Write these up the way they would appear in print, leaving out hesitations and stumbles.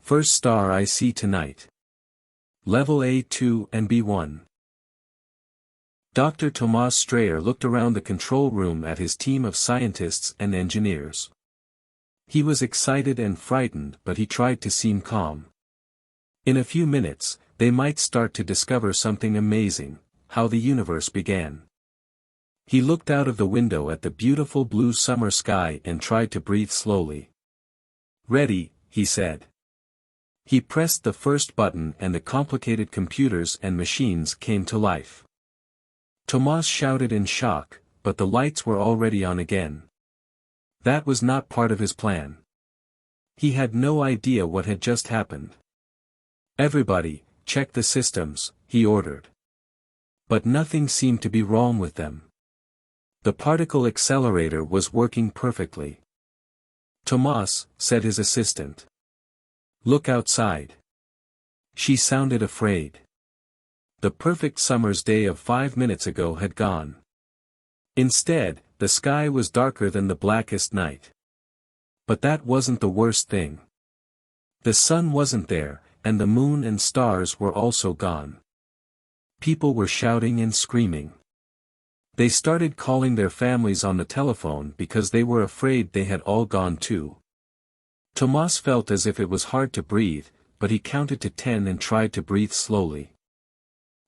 First star I see tonight. Level A2 and B1. Dr. Tomas Strayer looked around the control room at his team of scientists and engineers. He was excited and frightened, but he tried to seem calm. In a few minutes, they might start to discover something amazing, how the universe began. He looked out of the window at the beautiful blue summer sky and tried to breathe slowly. "Ready," he said. He pressed the first button and the complicated computers and machines came to life. Tomas shouted in shock, but the lights were already on again. That was not part of his plan. He had no idea what had just happened. "Everybody, check the systems," he ordered. But nothing seemed to be wrong with them. The particle accelerator was working perfectly. "Tomas," said his assistant. "Look outside." She sounded afraid. The perfect summer's day of 5 minutes ago had gone. Instead, the sky was darker than the blackest night. But that wasn't the worst thing. The sun wasn't there, and the moon and stars were also gone. People were shouting and screaming. They started calling their families on the telephone because they were afraid they had all gone too. Tomas felt as if it was hard to breathe, but he counted to 10 and tried to breathe slowly.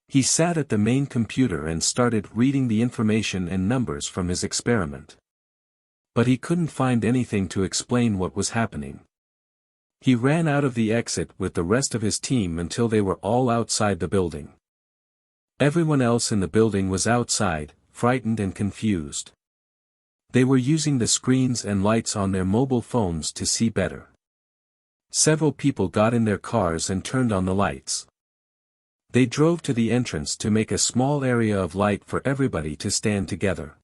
He sat at the main computer and started reading the information and numbers from his experiment. But he couldn't find anything to explain what was happening. He ran out of the exit with the rest of his team until they were all outside the building. Everyone else in the building was outside, frightened and confused. They were using the screens and lights on their mobile phones to see better. Several people got in their cars and turned on the lights. They drove to the entrance to make a small area of light for everybody to stand together.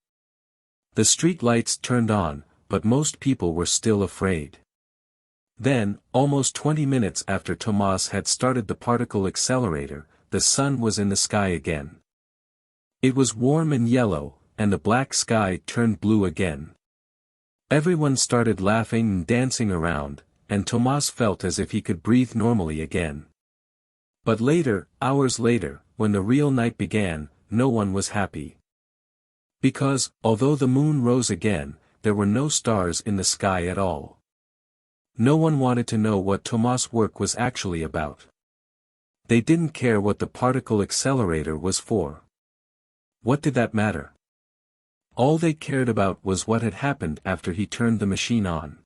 The street lights turned on, but most people were still afraid. Then, almost 20 minutes after Tomas had started the particle accelerator, the sun was in the sky again. It was warm and yellow, and the black sky turned blue again. Everyone started laughing and dancing around, and Tomas felt as if he could breathe normally again. But later, hours later, when the real night began, no one was happy. Because, although the moon rose again, there were no stars in the sky at all. No one wanted to know what Tomas' work was actually about. They didn't care what the particle accelerator was for. What did that matter? All they cared about was what had happened after he turned the machine on.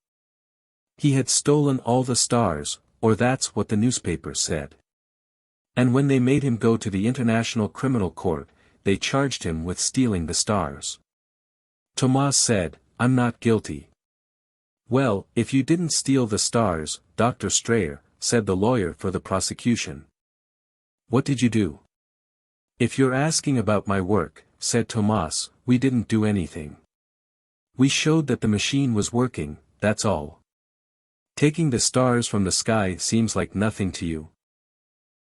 He had stolen all the stars, or that's what the newspapers said. And when they made him go to the International Criminal Court, they charged him with stealing the stars. Tomas said, "I'm not guilty." "Well, if you didn't steal the stars, Dr. Strayer," said the lawyer for the prosecution. "What did you do?" "If you're asking about my work," said Tomas, "we didn't do anything. We showed that the machine was working, that's all. Taking the stars from the sky seems like nothing to you."